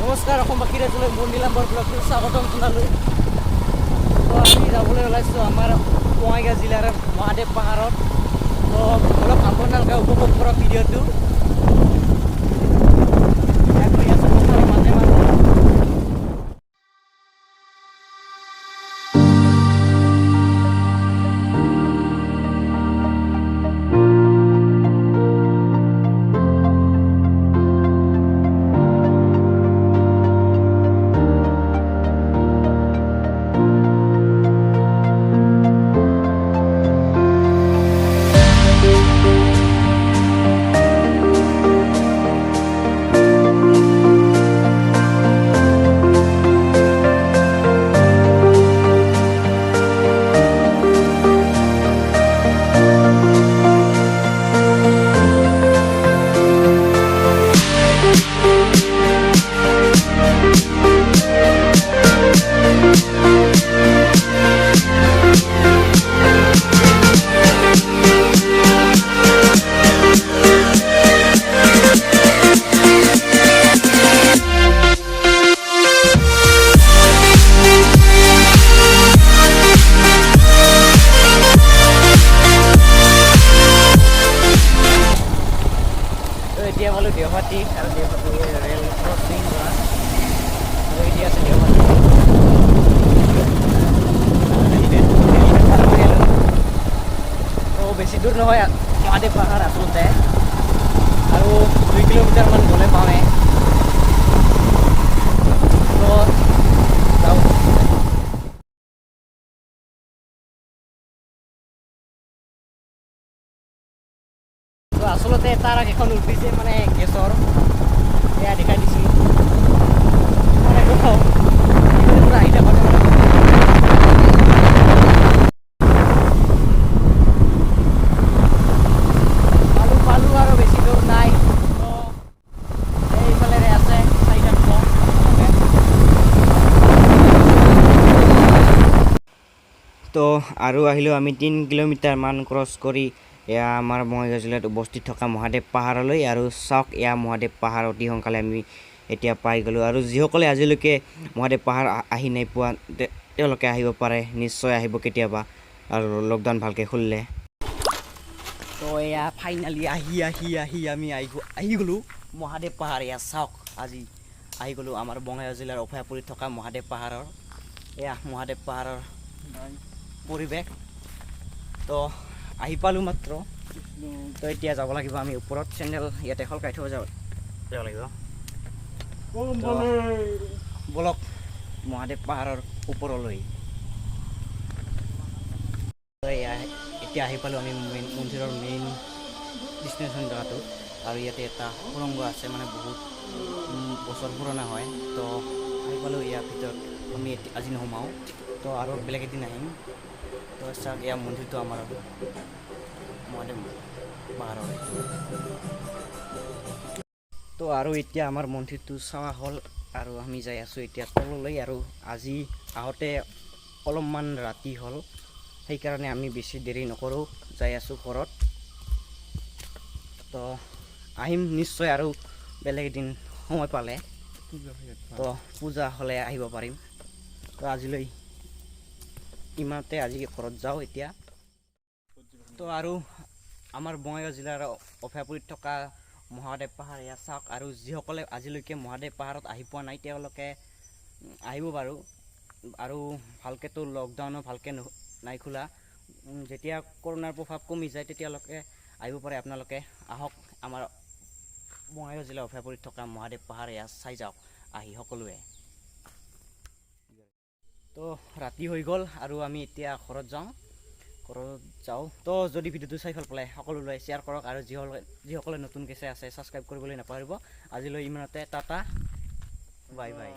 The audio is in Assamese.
নমস্কাৰ অসমবাসী ৰাইজলৈ মোৰ নীলাম্বৰ ব্লগটো স্বাগতম জনালোঁ। তো আমি যাবলৈ ওলাইছোঁ আমাৰ বঙাইগাঁও জিলাৰ মহাদেৱ পাহাৰত। তো অলপ আপোনালোকে উপভোগ কৰক ভিডিঅ'টো। এতিয়া পালোঁ দেওহাটী আৰু দেওহাটী ৰেল ক্ৰছিং পৰা আৰু এতিয়া আছে দেওহাটী। তো বেছি দূৰ নহয় মহাদেৱ পাহাৰ আচলতে, আৰু 2 কিলোমিটাৰমান গ'লে পাওঁৱে। তো যাওঁ। তো আচলতে তাৰ এখন উঠিছে মানে গেছৰ, এয়া দেখাই দিছিলোঁ মানে কওঁ আহি থাকোঁতে পালোঁ আৰু বেছি দূৰ নাই। তো এইফালে আছে 4 তো আৰু আহিলোঁ আমি 3 কিলোমিটাৰমান ক্ৰছ কৰি এয়া আমাৰ বঙাইগাঁও জিলাত উপস্থিত থকা মহাদেৱ পাহাৰলৈ। আৰু চাওক, এয়া মহাদেৱ পাহাৰ অতি সোনকালে আমি এতিয়া পাই গ'লোঁ। আৰু যিসকলে আজিলৈকে মহাদেৱ পাহাৰ আহি নাই পোৱা তেওঁলোকে আহিব পাৰে, নিশ্চয় আহিব কেতিয়াবা আৰু লকডাউন ভালকৈ খুলিলে। তো এয়া ফাইনেলি আমি আহি গ'লোঁ মহাদেৱ পাহাৰ। এয়া চাওক, আজি আহি গ'লোঁ আমাৰ বঙাইগাঁও জিলাৰ অভয়াপুৰীত থকা মহাদেৱ পাহাৰৰ। এয়া মহাদেৱ পাহাৰৰ পৰিৱেশ। তো আহি পালোঁ মাত্ৰ। তো এতিয়া যাব লাগিব আমি ওপৰত, চেণ্ডেল ইয়াতে সলকাই থৈ যাব লাগিব। বলক মহাদেৱ পাহাৰৰ ওপৰলৈ। এতিয়া আহি পালোঁ আমি মন্দিৰৰ মেইন ডেষ্টিনেশ্যন জেগাটো। আৰু ইয়াতে এটা সুৰংগ আছে, মানে বহুত বছৰ পুৰণা হয়। তো আহি পালোঁ ইয়াৰ ভিতৰত। আমি আজি নোসোমাওঁ, তো আৰু বেলেগ এদিন আহিম। তো চাওক, এয়া মন্দিৰটো আমাৰ মহাদেৱ পাহাৰৰ। তো আৰু এতিয়া আমাৰ মন্দিৰটো চোৱা হ'ল আৰু আমি যাই আছোঁ এতিয়া তললৈ। আৰু আজি আহোঁতে অলপমান ৰাতি হ'ল, সেইকাৰণে আমি বেছি দেৰি নকৰোঁ, যাই আছোঁ ঘৰত। তো আহিম নিশ্চয় আৰু বেলেগ এদিন সময় পালে। তো পূজা হ'লে আহিব পাৰিম। তো আজিলৈ ইমানতে, আজি ঘৰত যাওঁ এতিয়া। তো আৰু আমাৰ বঙাইগাঁও জিলাৰ অভয়াপুৰীত থকা মহাদেৱ পাহাৰ এয়া চাওক। আৰু যিসকলে আজিলৈকে মহাদেৱ পাহাৰত আহি পোৱা নাই তেওঁলোকে আহিব বাৰু। আৰু ভালকৈতো লকডাউনো ভালকৈ নাই খোলা, যেতিয়া কৰোণাৰ প্ৰভাৱ কমি যায় তেতিয়ালৈকে আহিব পাৰে। আপোনালোকে আহক আমাৰ বঙাইগাঁও জিলাৰ অভয়াপুৰীত থকা মহাদেৱ পাহাৰ, এয়া চাই যাওক আহি সকলোৱে। তো ৰাতি হৈ গ'ল আৰু আমি এতিয়া ঘৰত যাওঁ। তো যদি ভিডিঅ'টো চাই ভাল পালে সকলোলৈ শ্বেয়াৰ কৰক, আৰু যিসকলে নতুনকৈ আছে ছাবস্ক্ৰাইব কৰিবলৈ নাপাহৰিব। আজিলৈ ইমানতে, টাটা, বাই বাই।